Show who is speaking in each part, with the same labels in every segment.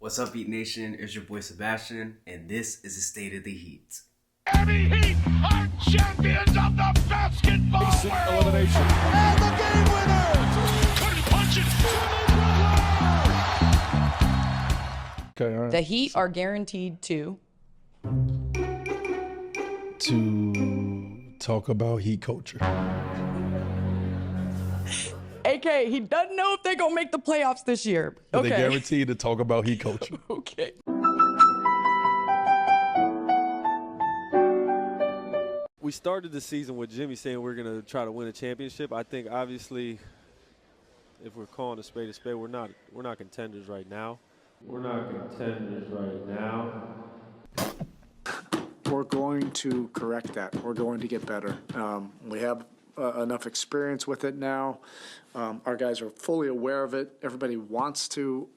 Speaker 1: What's up, Heat Nation? It's your boy Sebastian, and this is the State of the Heat.
Speaker 2: Miami Heat are champions of the basketball world!
Speaker 3: Elimination.
Speaker 2: And the game winner! Couldn't punch it!
Speaker 3: Okay, all right.
Speaker 4: The Heat are guaranteed to
Speaker 3: talk about Heat culture.
Speaker 4: AK, he doesn't know if they're going to make the playoffs this year.
Speaker 3: But
Speaker 4: Okay.
Speaker 3: they guaranteed to talk about Heat culture.
Speaker 4: Okay.
Speaker 5: We started the season with Jimmy saying we're going to try to win a championship. I think obviously if we're calling a spade, we're not contenders right now. We're not contenders right now.
Speaker 6: We're going to correct that. We're going to get better. We have enough experience with it now. Our guys are fully aware of it. Everybody wants to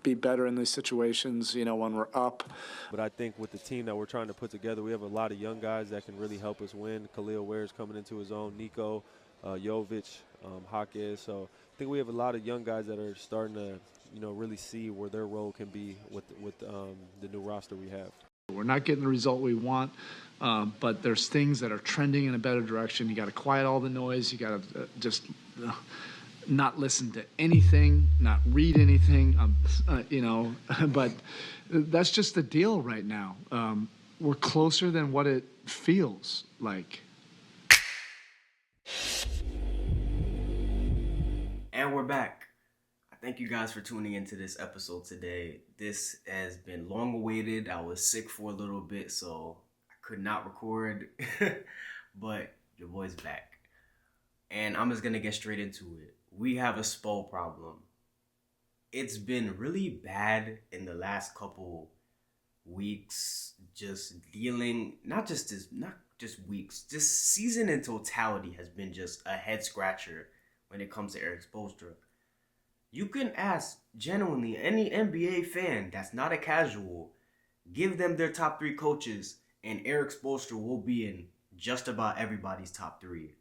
Speaker 6: be better in these situations, when we're up.
Speaker 5: But I think with the team that we're trying to put together, we have a lot of young guys that can really help us win. Khalil Ware's coming into his own, Nico, Jovic, Jaquez. So I think we have a lot of young guys that are starting to, really see where their role can be with the new roster we have.
Speaker 6: We're not getting the result we want, but there's things that are trending in a better direction. You got to quiet all the noise. You got to just not listen to anything, not read anything, but that's just the deal right now. We're closer than what it feels like.
Speaker 1: And we're back. Thank you guys for tuning into this episode today. This has been long awaited. I was sick for a little bit, so I could not record, but your boy's back. And I'm just going to get straight into it. We have a Spo problem. It's been really bad in the last couple weeks, just dealing, not just weeks, this season in totality has been just a head scratcher when it comes to Erik Spoelstra. You can ask genuinely any NBA fan that's not a casual, give them their top 3 coaches, and Erik Spoelstra will be in just about everybody's top 3.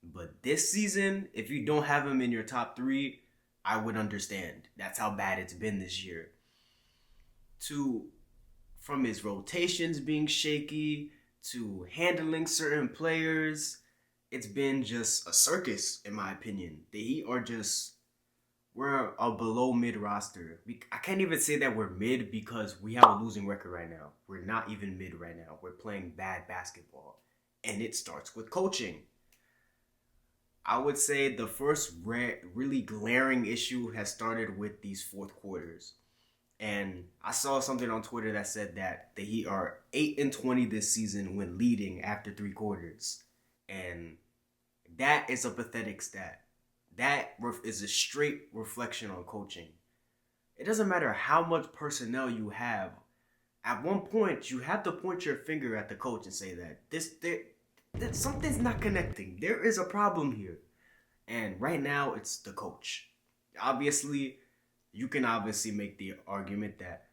Speaker 1: But this season, if you don't have him in your top 3, I would understand. That's how bad it's been this year. From his rotations being shaky to handling certain players, it's been just a circus, in my opinion. The Heat are we're a below mid roster. I can't even say that we're mid because we have a losing record right now. We're not even mid right now. We're playing bad basketball. And it starts with coaching. I would say the first really glaring issue has started with these fourth quarters. And I saw something on Twitter that said that the Heat are 8-20 this season when leading after 3 quarters. And that is a pathetic stat. That is a straight reflection on coaching. It doesn't matter how much personnel you have. At one point, you have to point your finger at the coach and say that something's not connecting. There is a problem here. And right now, it's the coach. Obviously, you can make the argument that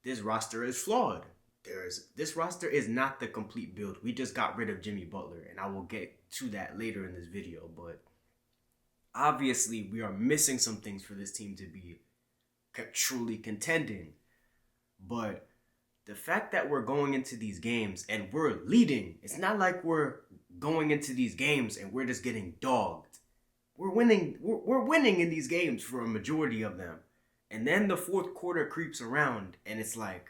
Speaker 1: this roster is flawed. This roster is not the complete build. We just got rid of Jimmy Butler, and I will get to that later in this video, but obviously, we are missing some things for this team to be truly contending. But the fact that we're going into these games and we're leading, it's not like we're going into these games and we're just getting dogged. We're winning. We're winning in these games for a majority of them. And then the fourth quarter creeps around and it's like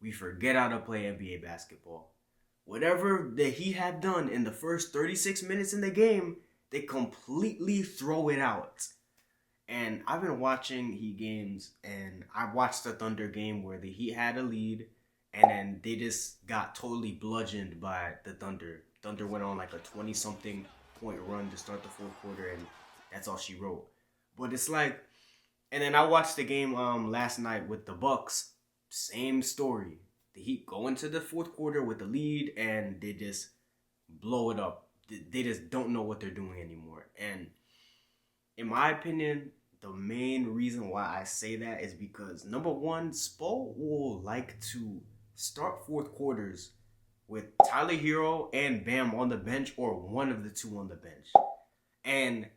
Speaker 1: we forget how to play NBA basketball. Whatever the Heat have done in the first 36 minutes in the game, they completely throw it out. And I've been watching Heat games, and I watched the Thunder game where the Heat had a lead, and then they just got totally bludgeoned by the Thunder. Thunder went on like a 20-something point run to start the fourth quarter, and that's all she wrote. But it's like, and then I watched the game last night with the Bucks. Same story. The Heat go into the fourth quarter with the lead, and they just blow it up. They just don't know what they're doing anymore. And in my opinion, the main reason why I say that is because, number one, Spo will like to start fourth quarters with Tyler Hero and Bam on the bench, or one of the two on the bench. And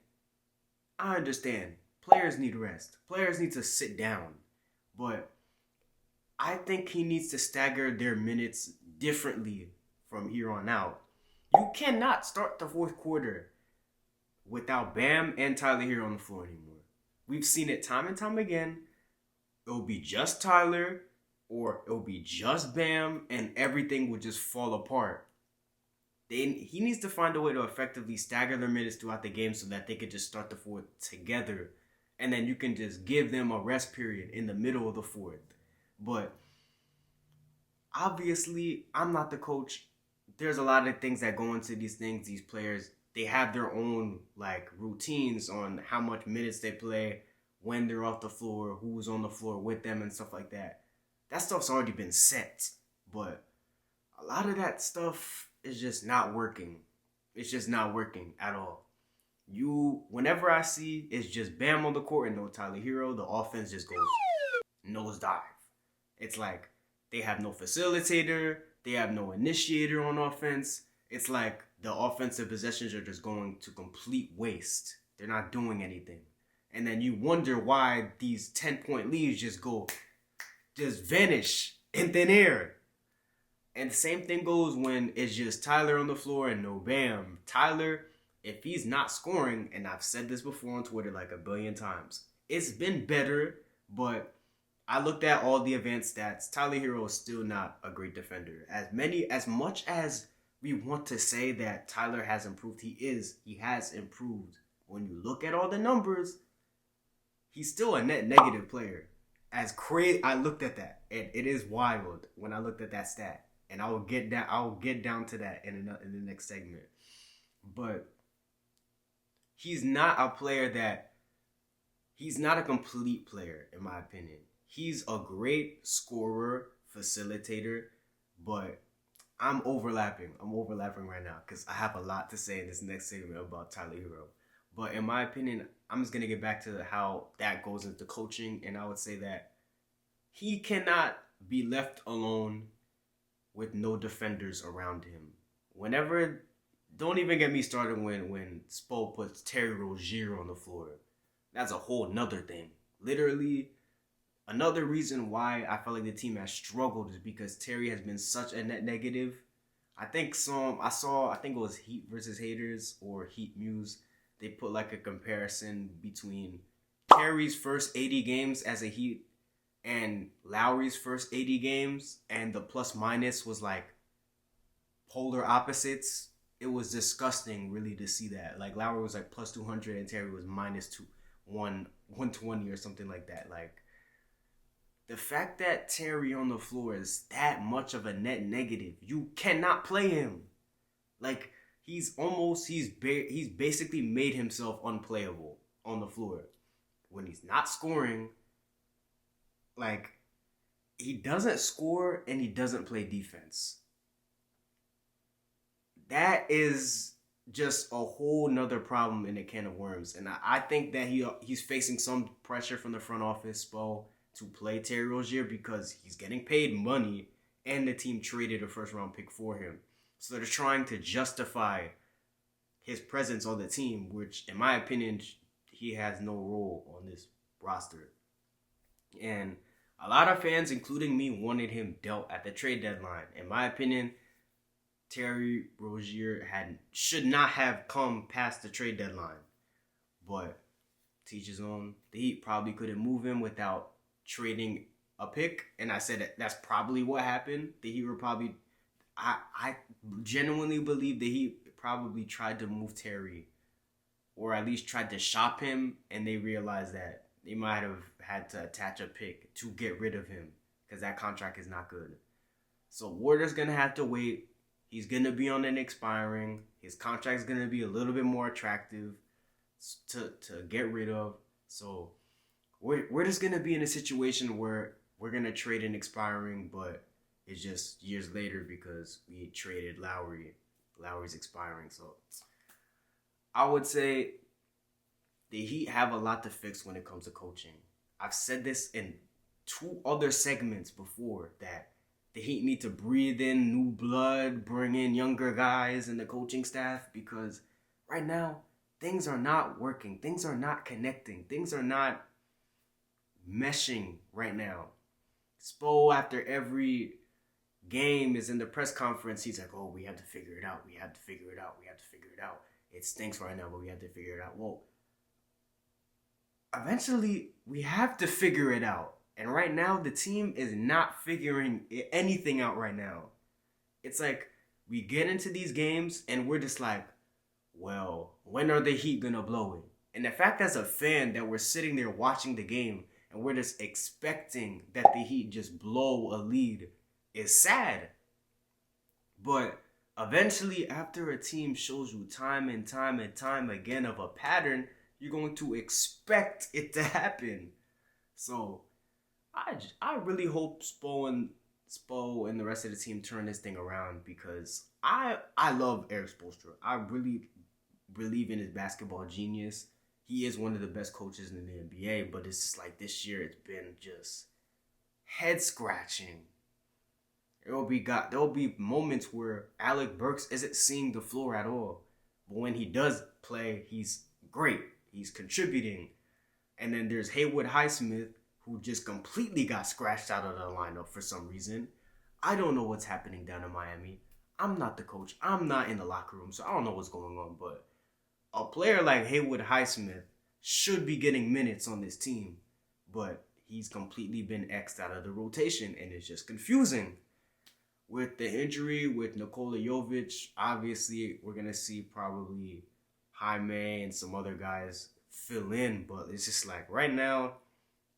Speaker 1: I understand. Players need rest. Players need to sit down. but I think he needs to stagger their minutes differently from here on out. You cannot start the fourth quarter without Bam and Tyler Hero on the floor anymore. We've seen it time and time again. It'll be just Tyler or it'll be just Bam and everything will just fall apart. He needs to find a way to effectively stagger their minutes throughout the game so that they could just start the fourth together. And then you can just give them a rest period in the middle of the fourth. But obviously, I'm not the coach. There's a lot of things that go into these things. These players, they have their own routines on how much minutes they play, when they're off the floor, who's on the floor with them and stuff like that. That stuff's already been set. But a lot of that stuff is just not working. It's just not working at all. Whenever I see it's just Bam on the court and no Tyler Hero, the offense just goes nosedive. It's like they have no facilitator, they have no initiator on offense. It's like the offensive possessions are just going to complete waste. They're not doing anything. And then you wonder why these 10-point leads just vanish in thin air. And the same thing goes when it's just Tyler on the floor and no Bam. Tyler, if he's not scoring, and I've said this before on Twitter like a billion times, it's been better, but I looked at all the advanced stats. Tyler Hero is still not a great defender. As much as we want to say that Tyler has improved, he has improved. When you look at all the numbers, he's still a net negative player. I looked at that, and it is wild when I looked at that stat. And I will get down to that in the next segment. But he's not a player he's not a complete player, in my opinion. He's a great scorer, facilitator, but I'm overlapping right now because I have a lot to say in this next segment about Tyler Hero. But in my opinion, I'm just going to get back to how that goes into coaching, and I would say that he cannot be left alone with no defenders around him. Don't even get me started when Spo puts Terry Rozier on the floor. That's a whole nother thing. Literally, another reason why I feel like the team has struggled is because Terry has been such a net negative. I think it was Heat versus Haters or Heat Muse. They put a comparison between Terry's first 80 games as a Heat and Lowry's first 80 games, and the plus minus was polar opposites. It was disgusting really to see that. Lowry was plus 200 and Terry was minus 120 or something like that. The fact that Terry on the floor is that much of a net negative, you cannot play him. He's basically made himself unplayable on the floor. When he's not scoring, he doesn't score and he doesn't play defense. That is just a whole nother problem in a can of worms. And I think that he's facing some pressure from the front office, Spo, to play Terry Rozier because he's getting paid money and the team traded a first-round pick for him. So they're trying to justify his presence on the team, which, in my opinion, he has no role on this roster. And a lot of fans, including me, wanted him dealt at the trade deadline. In my opinion, Terry Rozier should not have come past the trade deadline. But to each his own, the Heat probably couldn't move him without trading a pick. And I said that's probably what happened. The Heat were probably... I genuinely believe that he probably tried to move Terry, or at least tried to shop him, and they realized that they might have had to attach a pick to get rid of him because that contract is not good. So Warder's going to have to wait. He's going to be on an expiring. His contract's going to be a little bit more attractive to get rid of. So we're just going to be in a situation where we're going to trade an expiring, but it's just years later because we traded Lowry. Lowry's expiring. So I would say the Heat have a lot to fix when it comes to coaching. I've said this in 2 other segments before that the Heat need to breathe in new blood, bring in younger guys in the coaching staff because right now things are not working. Things are not connecting. Things are not meshing right now. Spo, after every game, is in the press conference. He's like, oh, we have to figure it out. We have to figure it out. We have to figure it out. It stinks right now, but we have to figure it out. Well, eventually, we have to figure it out. And right now, the team is not figuring anything out right now. It's like we get into these games and we're just like, well, when are the Heat going to blow it? And the fact as a fan that we're sitting there watching the game and we're just expecting that the Heat just blow a lead is sad. But eventually, after a team shows you time and time and time again of a pattern, you're going to expect it to happen. So I really hope Spo and the rest of the team turn this thing around, because I love Erik Spoelstra. I really believe in his basketball genius. He is one of the best coaches in the NBA, but it's just like this year it's been just head scratching. There will be moments where Alec Burks isn't seeing the floor at all. But when he does play, he's great. He's contributing. And then there's Haywood Highsmith, who just completely got scratched out of the lineup for some reason. I don't know what's happening down in Miami. I'm not the coach. I'm not in the locker room, so I don't know what's going on. But a player like Haywood Highsmith should be getting minutes on this team. But he's completely been X'd out of the rotation, and it's just confusing. With the injury with Nikola Jovic, obviously we're going to see probably Jaime and some other guys fill in. But it's just like right now,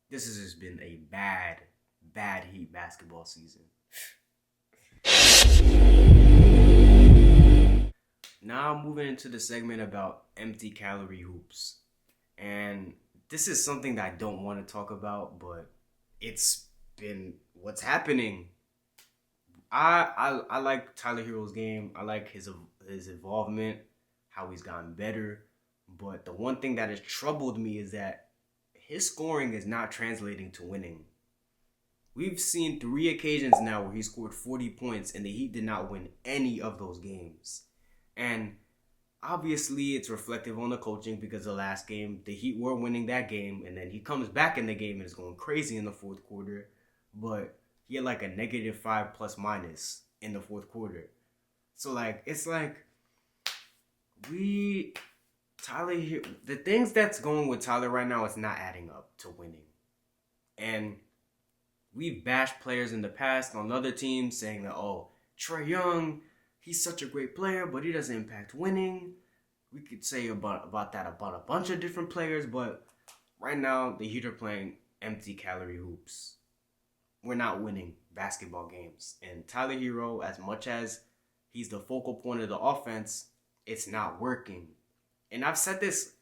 Speaker 1: this has just been a bad Heat basketball season. Now moving into the segment about empty calorie hoops. And this is something that I don't want to talk about, but it's been what's happening. I like Tyler Hero's game. I like his involvement, how he's gotten better. But the one thing that has troubled me is that his scoring is not translating to winning. We've seen 3 occasions now where he scored 40 points and the Heat did not win any of those games. And obviously it's reflective on the coaching, because the last game, the Heat were winning that game, and then he comes back in the game and is going crazy in the fourth quarter. But he had like a -5 plus minus in the fourth quarter. So like, it's like the things that's going with Tyler right now is not adding up to winning. And we've bashed players in the past on other teams saying that, oh, Trae Young, he's such a great player, but he doesn't impact winning. We could say about that about a bunch of different players, but right now the Heat are playing empty calorie hoops. We're not winning basketball games. And Tyler Hero, as much as he's the focal point of the offense, it's not working. And I've said this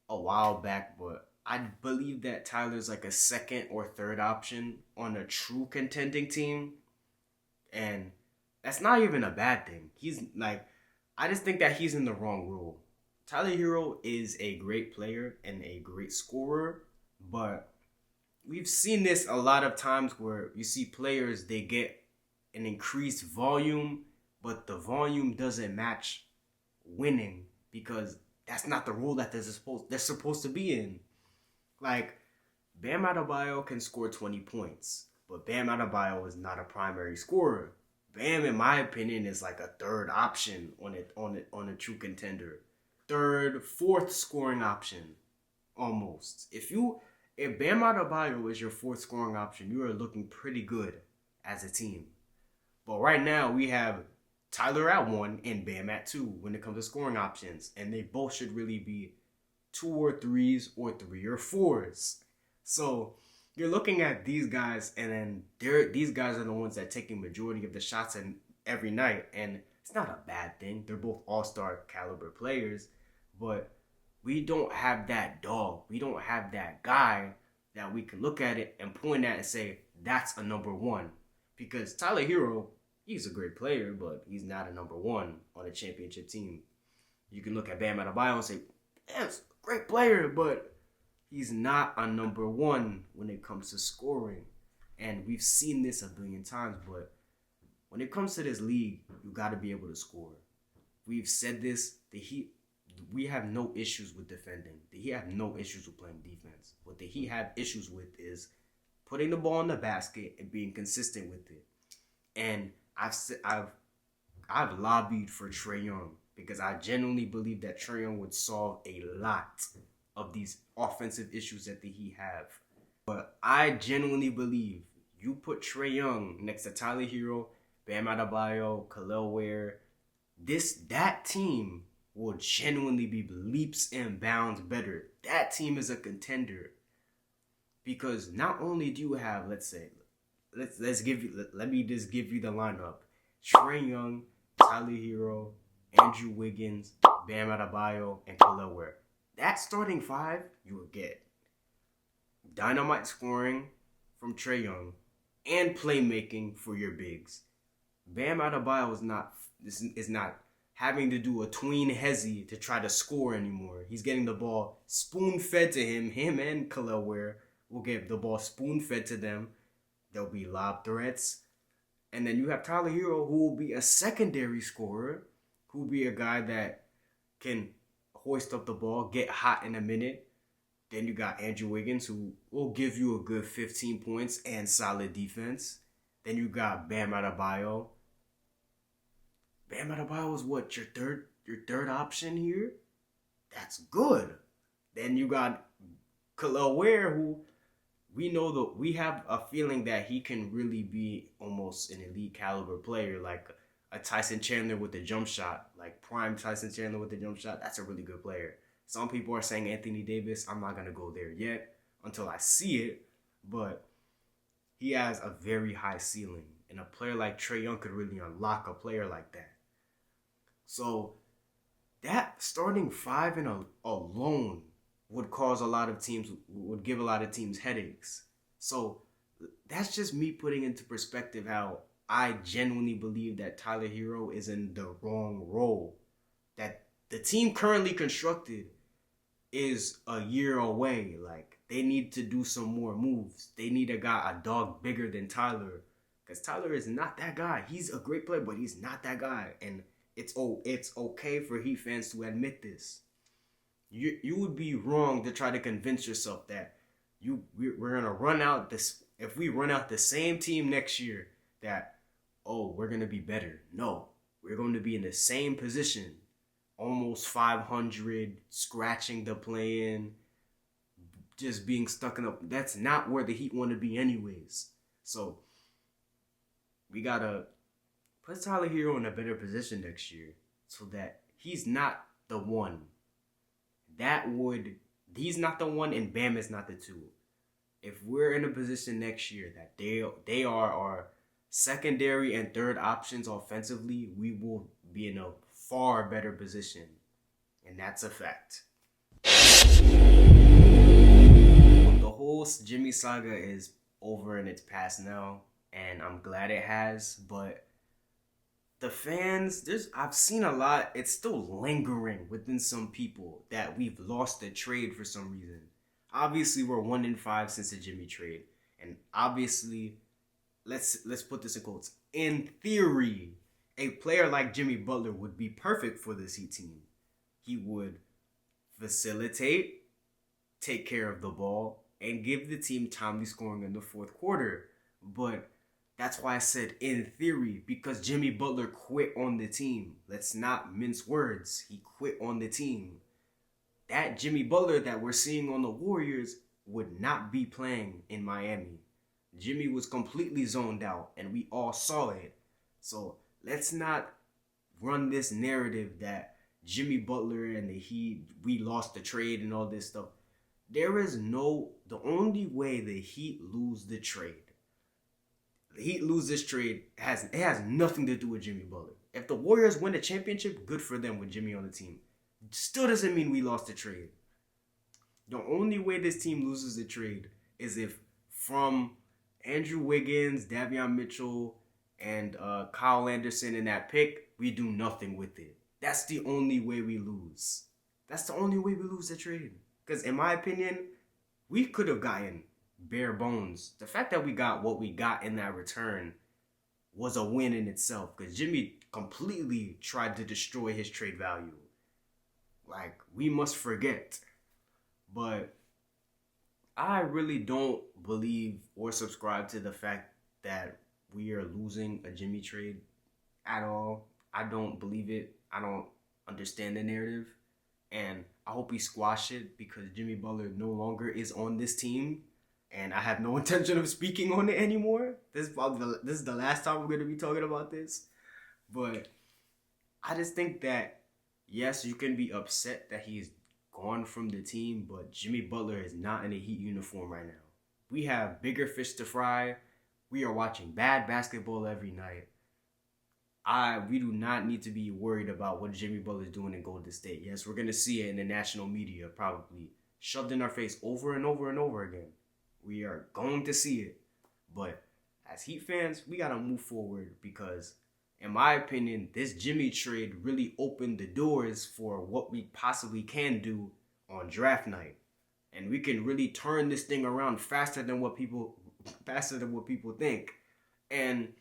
Speaker 1: a while back, but I believe that Tyler's like a second or third option on a true contending team. And that's not even a bad thing. He's like, I just think that he's in the wrong role. Tyler Hero is a great player and a great scorer, but we've seen this a lot of times where you see players, they get an increased volume, but the volume doesn't match winning, because that's not the role that they're supposed to be in. Like, Bam Adebayo can score 20 points, but Bam Adebayo is not a primary scorer. Bam, in my opinion, is like a third option on a true contender. Third, fourth scoring option, almost. If Bam Adebayo is your fourth scoring option, you are looking pretty good as a team. But right now, we have Tyler at 1 and Bam at 2 when it comes to scoring options. And they both should really be 2 or 3s or 3 or 4s. So you're looking at these guys, and then these guys are the ones that take the majority of the shots every night. And it's not a bad thing. They're both all-star caliber players. But we don't have that dog. We don't have that guy that we can look at it and point at and say, that's a number 1. Because Tyler Hero, he's a great player, but he's not a number 1 on a championship team. You can look at Bam Adebayo and say, yeah, it's a great player, but he's not a number 1 when it comes to scoring. And we've seen this a billion times, but when it comes to this league, you got to be able to score. We've said this, the Heat, we have no issues with defending. The Heat have no issues with playing defense. What the Heat have issues with is putting the ball in the basket and being consistent with it. And I've lobbied for Trae Young because I genuinely believe that Trae Young would solve a lot of these offensive issues that the Heat have. But I genuinely believe you put Trae Young next to Tyler Hero, Bam Adebayo, Khalil Ware, that team will genuinely be leaps and bounds better. That team is a contender. Because not only do you have, let me just give you the lineup. Trae Young, Tyler Hero, Andrew Wiggins, Bam Adebayo, and Khalil Ware. That starting five, you will get dynamite scoring from Trae Young and playmaking for your bigs. Bam Adebayo is not having to do a tween hezzy to try to score anymore. He's getting the ball spoon-fed to him. Him and Khalil Ware will get the ball spoon-fed to them. There'll be lob threats. And then you have Tyler Hero, who will be a secondary scorer, who will be a guy that can hoist up the ball, get hot in a minute. Then you got Andrew Wiggins, who will give you a good 15 points and solid defense. Then you got Bam Adebayo. Bam Adebayo is what, your third option here? That's good. Then you got Khalil Ware, who we have a feeling that he can really be almost an elite caliber player, like a Tyson Chandler with the jump shot, like prime Tyson Chandler with the jump shot. That's a really good player. Some people are saying Anthony Davis. I'm not going to go there yet until I see it, but he has a very high ceiling, and a player like Trae Young could really unlock a player like that. So that starting five alone would give a lot of teams headaches. So that's just me putting into perspective how I genuinely believe that Tyler Hero is in the wrong role. That the team currently constructed is a year away. Like, they need to do some more moves. They need a dog bigger than Tyler. Because Tyler is not that guy. He's a great player, but he's not that guy. And it's okay for Heat fans to admit this. You would be wrong to try to convince yourself that we're gonna run out this. If we run out the same team next year, that we're gonna be better. No, we're going to be in the same position, almost 500, scratching the play-in, just being stuck in That's not where the Heat want to be, anyways. So we gotta put Tyler Hero in a better position next year, so that he's not the one. He's not the one, and Bam is not the two. If we're in a position next year that they are our secondary and third options offensively, we will be in a far better position. And that's a fact. The whole Jimmy saga is over and it's past now, and I'm glad it has, but the fans, I've seen a lot, it's still lingering within some people that we've lost the trade for some reason. Obviously, we're 1-5 since the Jimmy trade. And obviously, let's put this in quotes. In theory, a player like Jimmy Butler would be perfect for this Heat team. He would facilitate, take care of the ball, and give the team timely scoring in the fourth quarter. But that's why I said in theory, because Jimmy Butler quit on the team. Let's not mince words. He quit on the team. That Jimmy Butler that we're seeing on the Warriors would not be playing in Miami. Jimmy was completely zoned out, and we all saw it. So let's not run this narrative that Jimmy Butler and the Heat, we lost the trade and all this stuff. The only way the Heat lose the trade, it has nothing to do with Jimmy Butler. If the Warriors win the championship, good for them with Jimmy on the team. Still doesn't mean we lost the trade. The only way this team loses the trade is if from Andrew Wiggins, Davion Mitchell, and Kyle Anderson in that pick, we do nothing with it. That's the only way we lose. That's the only way we lose the trade. Because in my opinion, we could have gotten bare bones. The fact that we got what we got in that return was a win in itself. Because Jimmy completely tried to destroy his trade value. like we must forget. But I really don't believe or subscribe to the fact that we are losing a Jimmy trade at all. I don't believe it. I don't understand the narrative. And I hope we squash it because Jimmy Butler no longer is on this team. And I have no intention of speaking on it anymore. This is the last time we're going to be talking about this. But I just think that, yes, you can be upset that he's gone from the team, but Jimmy Butler is not in a Heat uniform right now. We have bigger fish to fry. We are watching bad basketball every night. We do not need to be worried about what Jimmy Butler is doing in Golden State. Yes, we're going to see it in the national media probably shoved in our face over and over and over again. We are going to see it. But as Heat fans, we got to move forward because, in my opinion, this Jimmy trade really opened the doors for what we possibly can do on draft night. And we can really turn this thing around faster than what people think. And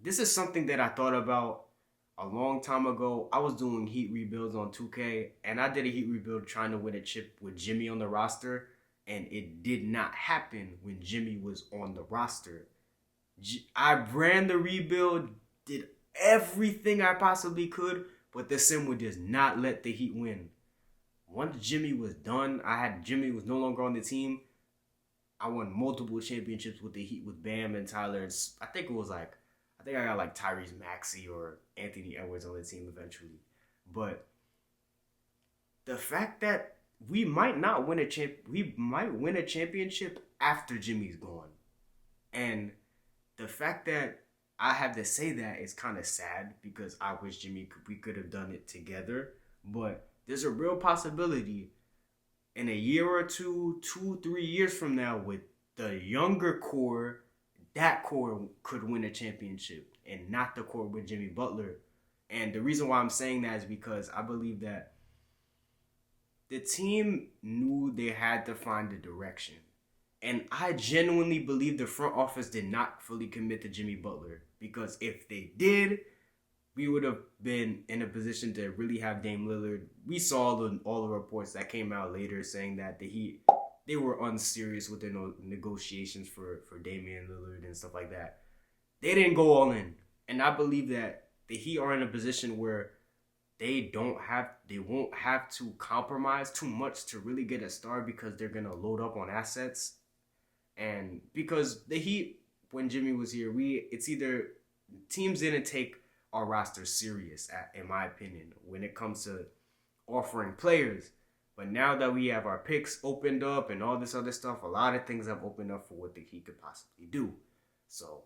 Speaker 1: this is something that I thought about a long time ago. I was doing Heat rebuilds on 2K, and I did a Heat rebuild trying to win a chip with Jimmy on the roster, and it did not happen when Jimmy was on the roster. I ran the rebuild, did everything I possibly could, but the sim would just not let the Heat win. Once Jimmy was done, Jimmy was no longer on the team. I won multiple championships with the Heat with Bam and Tyler. And I think I got like Tyrese Maxey or Anthony Edwards on the team eventually. But the fact that we might win a championship after Jimmy's gone. And the fact that I have to say that is kind of sad because I wish we could have done it together. But there's a real possibility in a year or 2, 3 years from now with the younger core, that core could win a championship and not the core with Jimmy Butler. And the reason why I'm saying that is because I believe that the team knew they had to find a direction. And I genuinely believe the front office did not fully commit to Jimmy Butler. Because if they did, we would have been in a position to really have Dame Lillard. We saw all the reports that came out later saying that they were unserious with their negotiations for Damian Lillard and stuff like that. They didn't go all in. And I believe that the Heat are in a position where they won't have to compromise too much to really get a star because they're going to load up on assets. And because the Heat, when Jimmy was here, it's either teams didn't take our roster serious, in my opinion, when it comes to offering players. But now that we have our picks opened up and all this other stuff, a lot of things have opened up for what the Heat could possibly do. So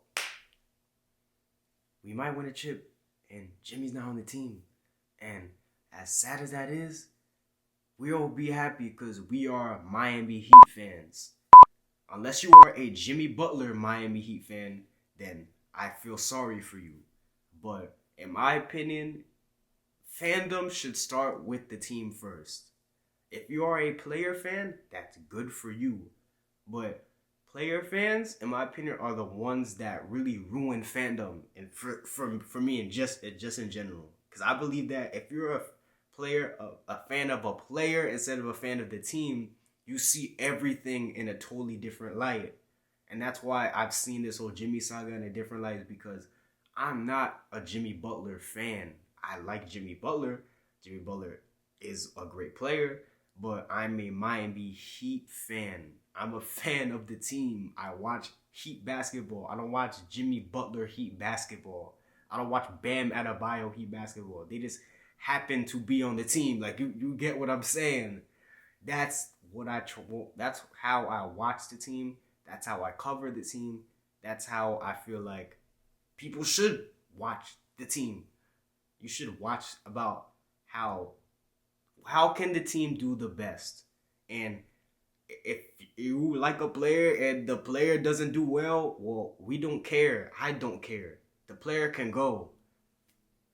Speaker 1: we might win a chip, and Jimmy's not on the team. And as sad as that is, we'll be happy because we are Miami Heat fans. Unless you are a Jimmy Butler Miami Heat fan, then I feel sorry for you. But in my opinion, fandom should start with the team first. If you are a player fan, that's good for you. But player fans, in my opinion, are the ones that really ruin fandom, and for me, and just in general. Because I believe that if you're a fan of a player instead of a fan of the team, you see everything in a totally different light. And that's why I've seen this whole Jimmy saga in a different light, is because I'm not a Jimmy Butler fan. I like Jimmy Butler. Jimmy Butler is a great player, but I'm a Miami Heat fan. I'm a fan of the team. I watch Heat basketball. I don't watch Jimmy Butler Heat basketball. I don't watch Bam Adebayo Heat basketball. They just happen to be on the team. Like, you get what I'm saying. That's how I watch the team. That's how I cover the team. That's how I feel like people should watch the team. You should watch about how can the team do the best. And if you like a player and the player doesn't do well, we don't care. I don't care. The player can go.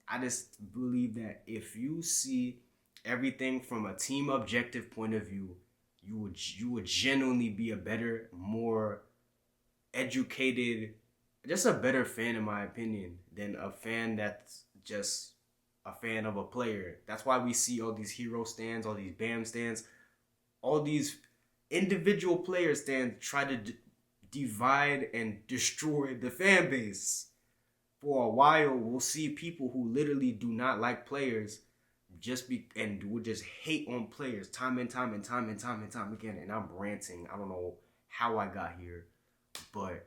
Speaker 1: I just believe that if you see everything from a team objective point of view, you would genuinely be a better, more educated, just a better fan, in my opinion, than a fan that's just a fan of a player. That's why we see all these hero stands, all these Bam stands, all these individual player stands try to divide and destroy the fan base. For a while, we'll see people who literally do not like players and will just hate on players time and time again. And I'm ranting. I don't know how I got here, but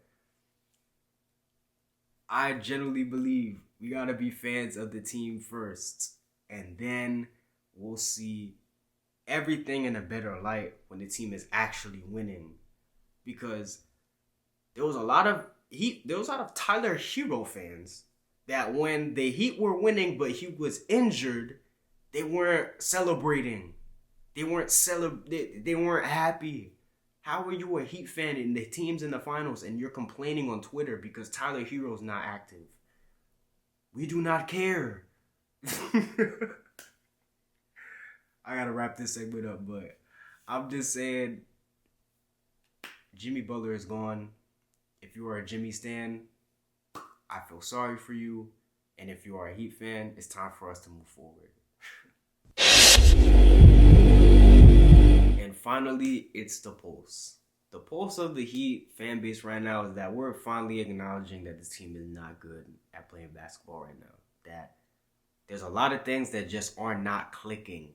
Speaker 1: I generally believe we gotta be fans of the team first, and then we'll see everything in a better light when the team is actually winning. Because there was a lot of Tyler Hero fans that when the Heat were winning but he was injured, they weren't celebrating. They weren't happy. How are you a Heat fan and the team's in the finals and you're complaining on Twitter because Tyler Hero's not active? We do not care. I gotta wrap this segment up, but I'm just saying Jimmy Butler is gone. If you are a Jimmy stan, I feel sorry for you. And if you are a Heat fan, it's time for us to move forward. And finally, it's the pulse. The pulse of the Heat fan base right now is that we're finally acknowledging that this team is not good at playing basketball right now. That there's a lot of things that just are not clicking.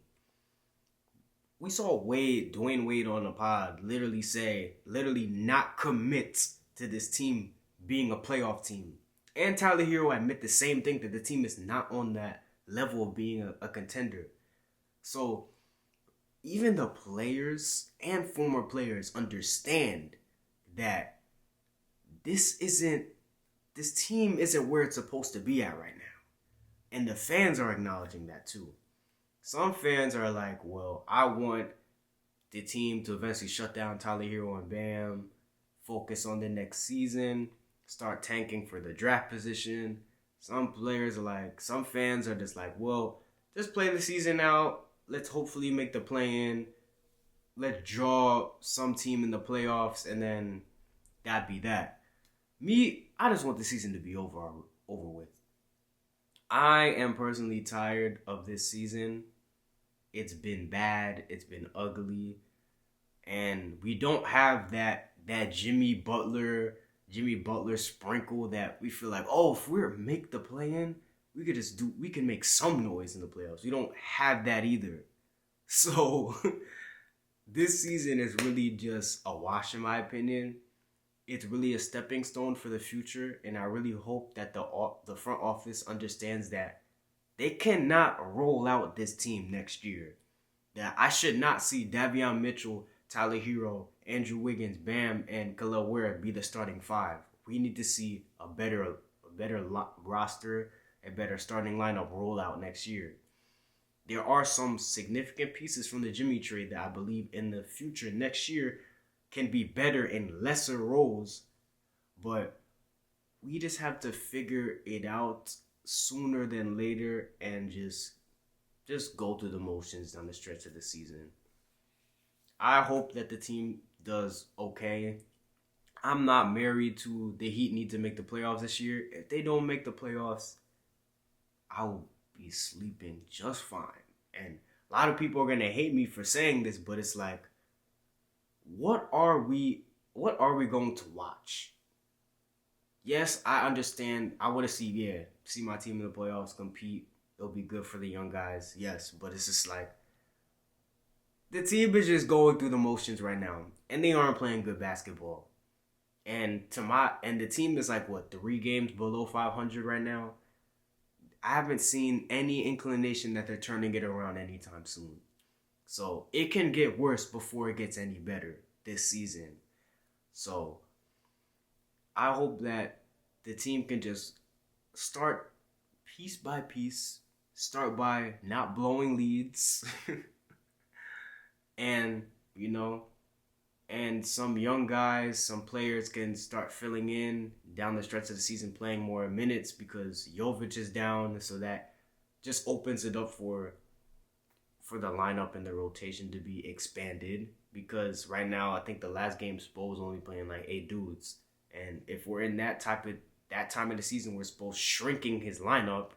Speaker 1: We saw Dwayne Wade on the pod literally not commit to this team being a playoff team. And Tyler Hero admit the same thing, that the team is not on that level of being a contender. So even the players and former players understand that this team isn't where it's supposed to be at right now. And the fans are acknowledging that too. Some fans are like, well, I want the team to eventually shut down Tyler Hero and Bam, focus on the next season, start tanking for the draft position. Some fans are just like, well, just play the season out. Let's hopefully make the play-in. Let's draw some team in the playoffs, and then that be that. Me, I just want the season to be over with. I am personally tired of this season. It's been bad. It's been ugly. And we don't have that Jimmy Butler sprinkle that we feel like, oh, if we make the play-in, we can make some noise in the playoffs. We don't have that either. So this season is really just a wash in my opinion. It's really a stepping stone for the future, and I really hope that the front office understands that they cannot roll out this team next year. That I should not see Davion Mitchell, Tyler Hero, Andrew Wiggins, Bam, and Khalil Ware be the starting five. We need to see a better roster, a better starting lineup roll out next year. There are some significant pieces from the Jimmy trade that I believe in the future next year can be better in lesser roles, but we just have to figure it out sooner than later and just go through the motions down the stretch of the season. I hope that the team does okay. I'm not married to the Heat need to make the playoffs this year. If they don't make the playoffs, I'll be sleeping just fine. And a lot of people are going to hate me for saying this, but it's like, what are we going to watch? Yes, I understand. I want to see my team in the playoffs compete. It'll be good for the young guys. Yes, but it's just like the team is just going through the motions right now, and they aren't playing good basketball. And the team is like 3 games below 500 right now. I haven't seen any inclination that they're turning it around anytime soon. So it can get worse before it gets any better this season. So I hope that the team can just start piece by piece, start by not blowing leads, and some young guys, some players can start filling in down the stretch of the season, playing more minutes because Jovic is down, so that just opens it up for the lineup and the rotation to be expanded. Because right now, I think the last game Spo's only playing 8 dudes, and if we're in that time of the season where Spo's shrinking his lineup,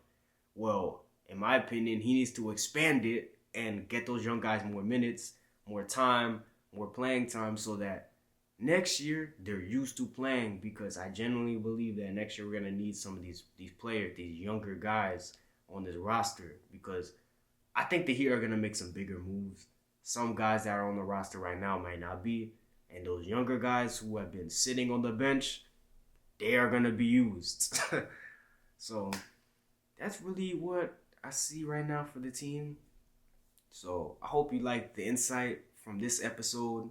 Speaker 1: well, in my opinion, he needs to expand it and get those young guys more minutes, more time, more playing time, so that next year they're used to playing. Because I genuinely believe that next year we're gonna need some of these players, these younger guys on this roster, because I think the Heat are gonna make some bigger moves. Some guys that are on the roster right now might not be, and those younger guys who have been sitting on the bench, they are gonna be used. So that's really what I see right now for the team. So I hope you like the insight from this episode.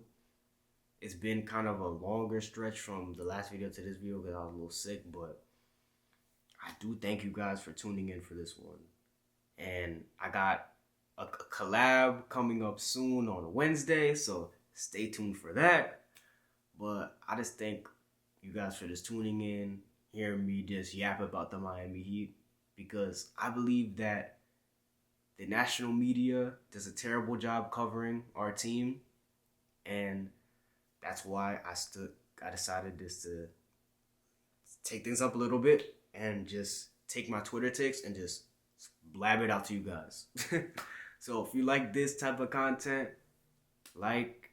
Speaker 1: It's been kind of a longer stretch from the last video to this video because I was a little sick, but I do thank you guys for tuning in for this one. And I got a collab coming up soon on Wednesday, so stay tuned for that. But I just thank you guys for just tuning in, hearing me just yap about the Miami Heat, because I believe that the national media does a terrible job covering our team, and that's why I decided just to take things up a little bit and just take my Twitter takes and just blab it out to you guys. So if you like this type of content, like,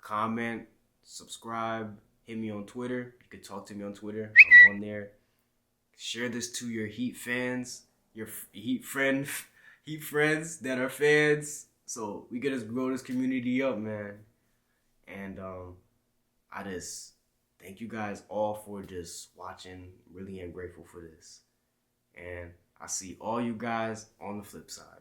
Speaker 1: comment, subscribe, hit me on Twitter. You can talk to me on Twitter. I'm on there. Share this to your Heat fans, your Heat friends that are fans, so we can just grow this community up, man. And I just thank you guys all for just watching. Really am grateful for this. And I see all you guys on the flip side.